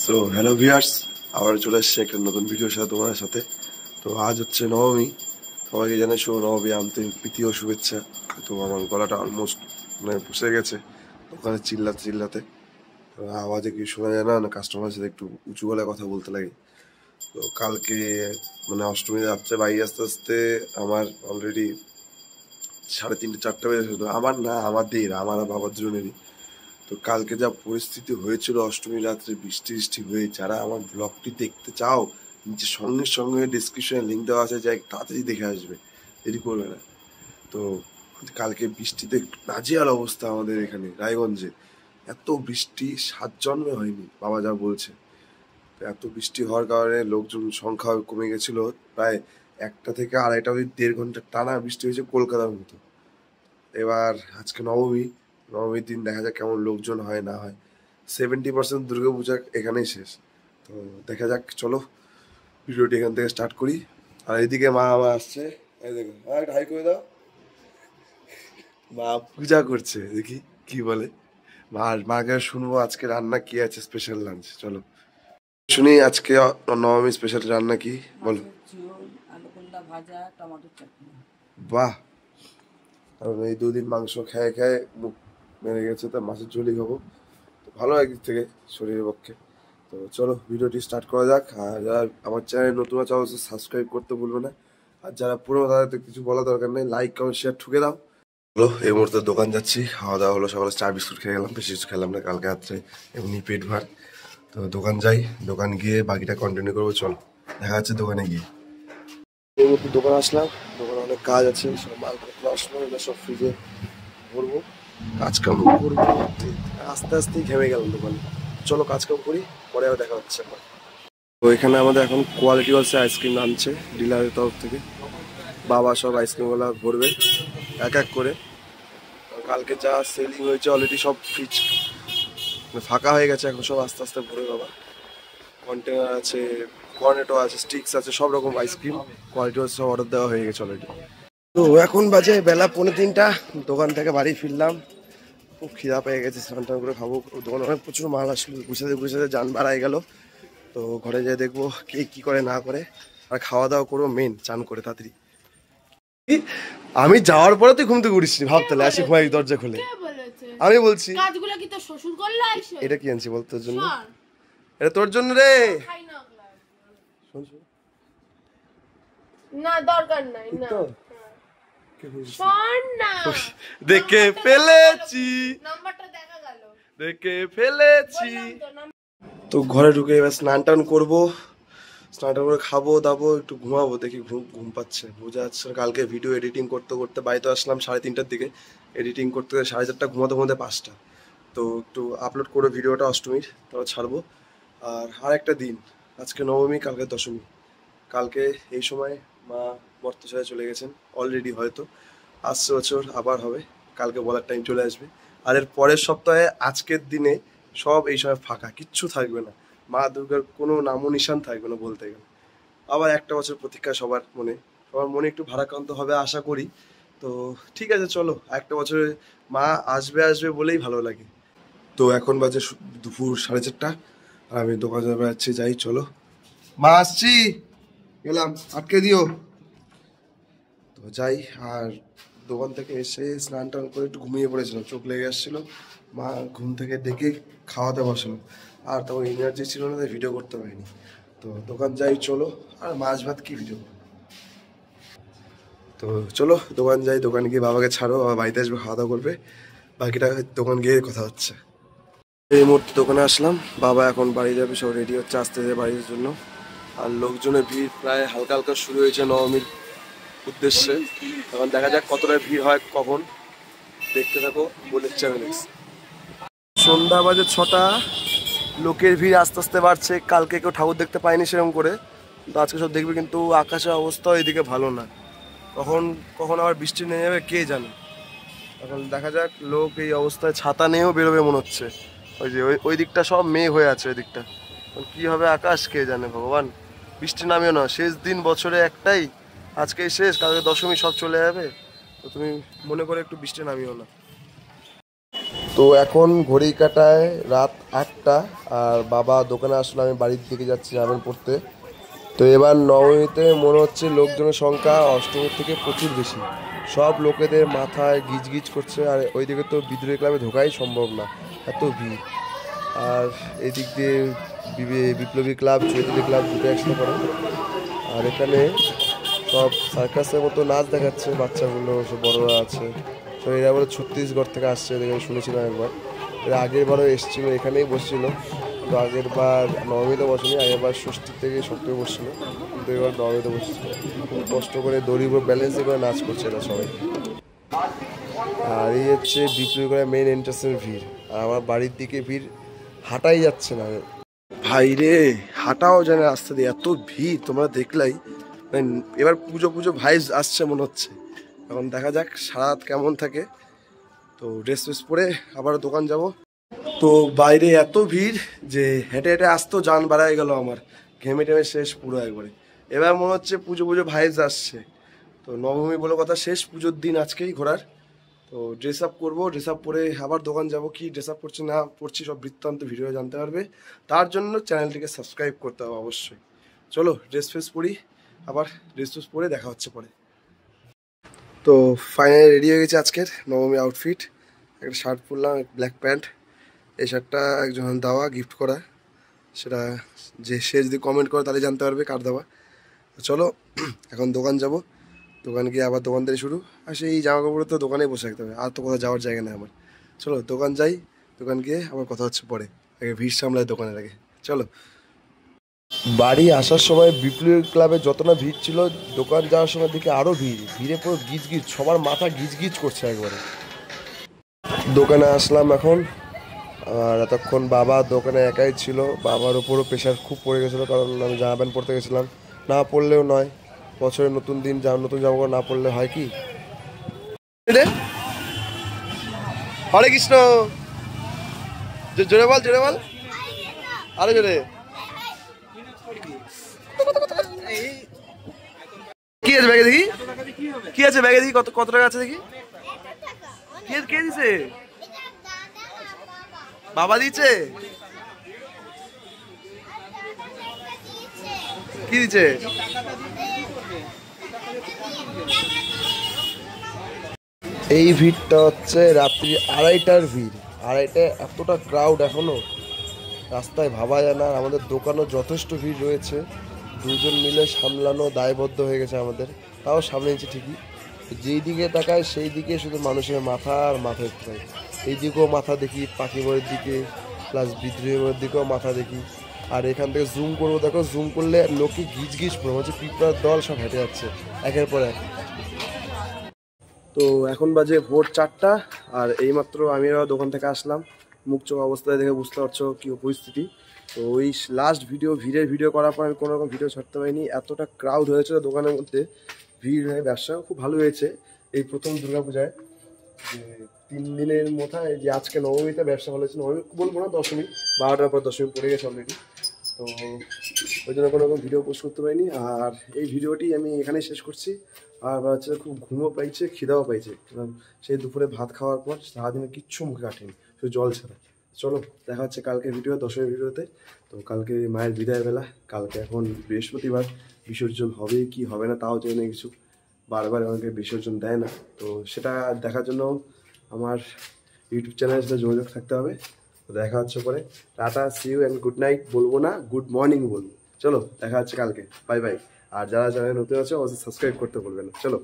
So hello viewers, আবার চলে এসেছি একটা নতুন ভিডিওর সাথে তোমাদের সাথে। তো আজ হচ্ছে নবমী, সবাইকে জানাই শুভ নবমী আন্তরিক প্রীতি ও শুভেচ্ছা। তো আমার গলাটা অলমোস্ট মানে বসে গেছে ওখানে চিল্লাতে চিল্লাতে, তো আওয়াজে কি শোনা যায় না, কাস্টমারের সাথে একটু উঁচু গলায় কথা বলতে লাগে। তো কালকে মানে অষ্টমী রাত্রে বাড়ি আসতে আসতে আমার অলরেডি 3:30-4টা বেজে, আমার না আমাদের আমার আর বাবার দুজনেরই। তো কালকে যা পরিস্থিতি হয়েছিল অষ্টমী রাত্রে বৃষ্টি বৃষ্টি হয়ে, যারা আমার ব্লগটি দেখতে চাও নিচে সঙ্গে সঙ্গে ডিসক্রিপশনে লিঙ্ক দেওয়া আছে, যাই তাড়াতাড়ি দেখে আসবে, দেরি করবে না। তো কালকে বৃষ্টিতে নাজেহাল অবস্থা আমাদের এখানে রায়গঞ্জে। এত বৃষ্টি 7 জন্মে হয়নি, বাবা যা বলছে। তো এত বৃষ্টি হওয়ার কারণে লোকজন সংখ্যা কমে গেছিল, প্রায় 1টা থেকে 2:30 অবধি 1.5 ঘন্টা টানা বৃষ্টি হয়েছে কলকাতার মতো। এবার আজকে নবমী, নবমীর দিন দেখা যাক কেমন লোকজন হয় না হয়। 70% দুর্গাপূজা এখানেই শেষ। তো দেখা যাক, চলো ভিডিওটি এখান থেকে স্টার্ট করি। আর এইদিকে মা আমার আসছে, এই দেখো, একটা হাই করে দাও। মা পূজা করছে, দেখি কি বলে। মাকে শুনবো আজকে রান্না কি আছে, স্পেশাল লাঞ্চ। চলো শুনি আজকে নবমী স্পেশাল রান্না কি, বলো। বাহ, কারণ এই 2 দিন মাংস খেয়ে খেয়ে মুখ মেরে গেছে, তা মাছের ঝোলই খাবো। তো ভালো একদিক থেকে শরীরের পক্ষে। তো চলো ভিডিওটি স্টার্ট করা যাক। আর যারা আমার চ্যানেল নতুন আছে অবশ্যই সাবস্ক্রাইব করতে ভুলবে না। আর যারা পুরোনো তাদের তো কিছু বলা দরকার নেই, লাইক কমেন্ট শেয়ার ঠুকে দাও। হলো এই মুহূর্তে দোকান যাচ্ছি, খাওয়া দাওয়া হলো, সকালে চা বিস্কুট খেয়ে গেলাম, বেশি কিছু খেলাম না, কালকে রাত্রে এমনি পেট ভার। তো দোকান যাই, দোকান গিয়ে বাকিটা কন্টিনিউ করবো। চলো দেখা যাচ্ছে দোকানে গিয়ে। এই মুহূর্তে দোকান আসলাম, দোকানে অনেক কাজ আছে, সব মালপত্র আসলো, এগুলো সব ফ্রিজে ভরবো, কাজকাম করবো। আস্তে আস্তেই ঘেমে গেলাম দোকানে। চলো কাজকাম করি, পরে আবার দেখা হচ্ছে। তো এখানে আমাদের এখন কোয়ালিটি ওয়ালসে আইসক্রিম আনছে ডিলারের তরফ থেকে। বাবা সব আইসক্রিমগুলো ভরবে এক এক করে। কালকে যা সেলিং হয়েছে অলরেডি সব ফ্রিজ ফাঁকা হয়ে গেছে, এখন সব আস্তে আস্তে ভরে বাবা। কন্টেনার আছে, কর্নেটো আছে, স্টিক্স আছে, সব রকম আইসক্রিম কোয়ালিটি ওয়ালস সব অর্ডার দেওয়া হয়ে গেছে অলরেডি। তো এখন বাজে বেলা 2:45, দোকান থেকে বাড়ি ফিরলাম। খুব খিদা পেয়ে গেছে, স্নান টান করে খাবো। দোকানে অনেক প্রচুর মাল আসলো, গুছাতে গুছাতে যান বাড়াই গেল। তো ঘরে যেয়ে দেখবো কে কি করে না করে, আর খাওয়া দাওয়া করবো মেন, চান করে তাড়াতাড়ি। আমি যাওয়ার পরে তুই ঘুম থেকে উঠিস, ভাবতে আসি ঘুমাই দরজা খুলে। আমি বলছি কাজগুলো কি তোর শ্বশুর করলে আইছে? এটা কি আনছি বল তোর জন্য, এটা তোর জন্য রে। না দরকার নাই না, শোন না, দেখে ফেলেছি, নাম্বারটা দেখা গেল, দেখে ফেলেছি। তো ঘরে ঢুকে এবার স্নান টান করবো, স্নান টান করে খাবো দাবো, একটু ঘুমাবো। দেখি ঘুম ঘুম পাচ্ছে, বোঝা যাচ্ছে না। কালকে ভিডিও এডিটিং করতে করতে বাড়িতে আসলাম 3:30টার দিকে, এডিটিং করতে 4:30, ঘুমাতে ঘুমাতে 5টা। তো একটু আপলোড করে ভিডিওটা অষ্টমীর, তারপর ছাড়বো। আর একটা দিন, আজকে নবমী, কালকে দশমী। কালকে এই সময় মা মর্ত ছেড়ে চলে গেছেন অলরেডি, হয়তো আসছে বছর আবার হবে, কালকে বলার টাইম চলে আসবে। আর এর পরের সপ্তাহে আজকের দিনে সব এই সময় ফাঁকা, কিচ্ছু থাকবে না, মা দুর্গার কোনো নামও নিশান থাকবে না বলতে গেলে। আবার একটা বছর প্রতীক্ষা সবার মনে একটু ভারাক্রান্ত হবে আশা করি। তো ঠিক আছে, চলো একটা বছরে মা আসবে আসবে বলেই ভালো লাগে। তো এখন বাজে দুপুর 4:30, আর আমি দোকানে যাচ্ছি, যাই চলো। মা আসছি, গেলাম, আটকে দিও। তো যাই। আর দোকান থেকে এসে স্নান টান করে একটু ঘুমিয়ে পড়েছিলাম, চোখ লেগে আসছিল। মা ঘুম থেকে ডেকে খাওয়াতে বসলো, আর তখন এনার্জি ছিল না, ভিডিও করতে পারিনি। তো দোকান যাই চলো, আর মাছ ভাত কি ভিডিও। তো চলো দোকান যাই, দোকান গিয়ে বাবাকে ছাড়ো, বাবা বাড়িতে আসবে, খাওয়া দাওয়া করবে, বাকিটা দোকান গিয়ে কথা হচ্ছে। এই মুহূর্তে দোকানে আসলাম, বাবা এখন বাড়ি যাবে, সব রেডি হচ্ছে আসতে যাবে বাড়ির জন্য। আর লোকজনের ভিড় প্রায় হালকা হালকা শুরু হয়েছে নবমীর উদ্দেশ্যে। এখন দেখা যাক কতটা ভিড় হয় কখন, দেখতে থাকো বুলেট চ্যানেল। সন্ধ্যা বাজে 6টা, লোকের ভিড় আস্তে আস্তে বাড়ছে। কালকে কেউ ঠাকুর দেখতে পায়নি সেরকম করে, কিন্তু আজকে সব দেখবে। কিন্তু আকাশের অবস্থাও এদিকে ভালো না, কখন কখন আবার বৃষ্টি নেমে যাবে কে জানে। এখন দেখা যাক, লোক এই অবস্থায় ছাতা নিয়েও বেরোবে মনে হচ্ছে। ওই যে ওই দিকটা সব মেঘ হয়ে আছে, ওই দিকটা কি হবে আকাশ কে জানে। ভগবান বৃষ্টি নামিও না, শেষ দিন বছরে একটাই, আজকেই শেষ, কালকে দশমী, সব চলে যাবে। তো তুমি মনে করে একটু বৃষ্টি নামিও না। তো এখন ঘড়ি কাটায় রাত 8টা, আর বাবা দোকানে আসলে আমি বাড়ির দিকে যাচ্ছি রামেন পড়তে। তো এবার নবমীতে মনে হচ্ছে লোকজনের সংখ্যা অষ্টমীর থেকে প্রচুর বেশি। সব লোকেদের মাথায় গিজ গিজ করছে, আর ওইদিকে তো বিদ্রোহী ক্লাবে ঢোকাই সম্ভব না, এত ভিড়। আর এদিক দিয়ে বিপ্লবী ক্লাব, চৈতালি ক্লাব দুটো একসাথে পড়ে। আর এখানে সব সার্কাসের মতো নাচ দেখাচ্ছে, বাচ্চাগুলো সব বড়রা আছে। তো এরা বলে ছত্তিশগড় থেকে আসছে, এদিকে শুনেছিলাম একবার। এর আগের বারও এসেছিলো, এখানেই বসছিল। তো আগের বার নবমীতে বসেনি, আগের বার ষষ্ঠী থেকে সপ্তমী বসছিল, কিন্তু এবার নবমীতে বসেছিল। খুব কষ্ট করে দড়ির উপর ব্যালেন্স করে নাচ করছে এরা সবাই। আর এই হচ্ছে বিক্রি করে মেন এন্ট্রান্সের ভিড়। আর আমার বাড়ির দিকে ভিড়, হাঁটাই যাচ্ছে না ভাই রে, হাঁটাও জানে রাস্তা দিয়ে, এত ভিড় তোমরা দেখলাই। মানে এবার পুজো পুজো ভাইস আসছে মনে হচ্ছে। এখন দেখা যাক সারা রাত কেমন থাকে। তো ড্রেস ফ্রেস পরে আবার দোকান যাব। তো বাইরে এত ভিড় যে হেঁটে হেঁটে আসতেও যান বাড়ায় গেল আমার, ঘেমে টেমে শেষ পুরো একবারে। এবার মনে হচ্ছে পুজো পুজো ভাইস আসছে। তো নবমী বলে কথা, শেষ পুজোর দিন আজকেই ঘোরার। তো ড্রেস আপ করবো, ড্রেস আপ পরে আবার দোকান যাব। কি ড্রেস আপ করছি না করছি সব বৃত্তান্ত ভিডিও জানতে পারবে। তার জন্য চ্যানেলটিকে সাবস্ক্রাইব করতে হবে অবশ্যই। চলো ড্রেস ফ্রেস পরি, আবার ড্রেস ফ্রেস পরে দেখা হচ্ছে পরে। তো ফাইনালি রেডি হয়ে গেছে আজকের নবমী আউটফিট। একটা শার্ট পরলাম, ব্ল্যাক প্যান্ট। এই শার্টটা একজন দেওয়া, গিফট করা। সেটা সে যদি কমেন্ট করে তাহলে জানতে পারবে কার দেওয়া। চলো এখন দোকান যাব, দোকান গিয়ে আবার দোকান থেকে শুরু। আর সেই জামা কাপড় তো দোকানেই বসে রাখতে হবে, আর তো কোথাও যাওয়ার জায়গা নেই আমার। চলো দোকান যাই, দোকান গিয়ে আবার কথা হচ্ছে পরে। আগে ভিড় সামলায় দোকানের আগে, চলো। বাড়ি আসার সময় বিপ্লবী ক্লাবে যত না ভিড় ছিল, দোকান যাওয়ার সময় দিকে আরও ভিড়। ভিড়ে পুরো গিজ গিজ, সবার মাথা গিজ গিজ করছে একবারে। দোকানে আসলাম এখন। আর এতক্ষণ বাবা দোকানে একাই ছিল, বাবার ওপরও প্রেশার খুব পড়ে গেছিলো, কারণ আমি জামা প্যান্ট পরতে গেছিলাম। না পরলেও নয়, বছরের নতুন দিন নতুন জামা কাপড় না পরলে হয় কি। হরে কৃষ্ণ, জোরে বল, জোরে বল, আরে জোরে। কি আছে ব্যাগে দেখি, কি আছে ব্যাগে দেখি, কত কত টাকা আছে দেখি। কে কে দিছে? বাবা দিচ্ছে? কি দিচ্ছে? এই ভিড়টা হচ্ছে রাত্রি 2:30টার ভিড়। 2:30টায় এতটা ক্রাউড এখনো রাস্তায় ভাবা যায় না। আমাদের দোকানও যথেষ্ট ভিড় রয়েছে, দুজন মিলে সামলানো দায়বদ্ধ হয়ে গেছে আমাদের। তাও সামলেছি ঠিকই। যেই দিকে তাকায় সেই দিকে শুধু মানুষের মাথা আর মাথা দেখতে পাই। এই দিকেও মাথা দেখি, পাখি মোড়ের দিকে, প্লাস বিদ্রোহী মোড়ের দিকেও মাথা দেখি। আর এখান থেকে জুম করবো, দেখো জুম করলে লোকে গিজ গিজ পড়ে, হচ্ছে পিঁপড়ার দল সব হেঁটে যাচ্ছে একের পর এক। তো এখন বাজে ভোর 4টা, আর এইমাত্র আমি দোকান থেকে আসলাম। মুখ চোখ অবস্থায় দেখে বুঝতে পারছো কী পরিস্থিতি। তো ওই লাস্ট ভিড়ের ভিডিও করার পর আমি কোনো রকম ভিডিও ছাড়তে পারিনি, এতটা ক্রাউড হয়েছিল দোকানের মধ্যে। ভিড় হয়ে ব্যবসা খুব ভালো হয়েছে এই প্রথম দুর্গাপূজায়। যে 3 দিনের মাথায় যে আজকে নবমীতে ব্যবসা ভালো হয়েছে। নবমী বলবো না, দশমী, 12টার পর দশমী পড়ে গেছে অলরেডি। তো ওই জন্য কোনো রকম ভিডিও পোস্ট করতে পারিনি। আর এই ভিডিওটি আমি এখানেই শেষ করছি। আর হচ্ছে খুব ঘুমও পাইছে, খিদাও পাইছে, কারণ সেই দুপুরে ভাত খাওয়ার পর সারাদিনে কিচ্ছু মুখে কাটেনি, শুধু জল ছাড়া। চলো দেখা হচ্ছে কালকে ভিডিও, দশমী ভিডিওতে। তো কালকে মায়ের বিদায় বেলা, কালকে এখন বৃহস্পতিবার, বিসর্জন হবে কি হবে না তাও জানি না কিছু। বারবার আমাকে বিসর্জন দেয় না, তো সেটা দেখার জন্য আমার ইউটিউব চ্যানেলের সাথে যোগাযোগ থাকতে হবে। তো দেখা হচ্ছে পরে। Tata, see you and good night বলবো না, গুড মর্নিং বলবো। চলো দেখা হচ্ছে কালকে, বাই বাই। আর যারা চ্যানেলে নতুন আছে অবশ্যই সাবস্ক্রাইব করতে ভুলবেন না। চলো।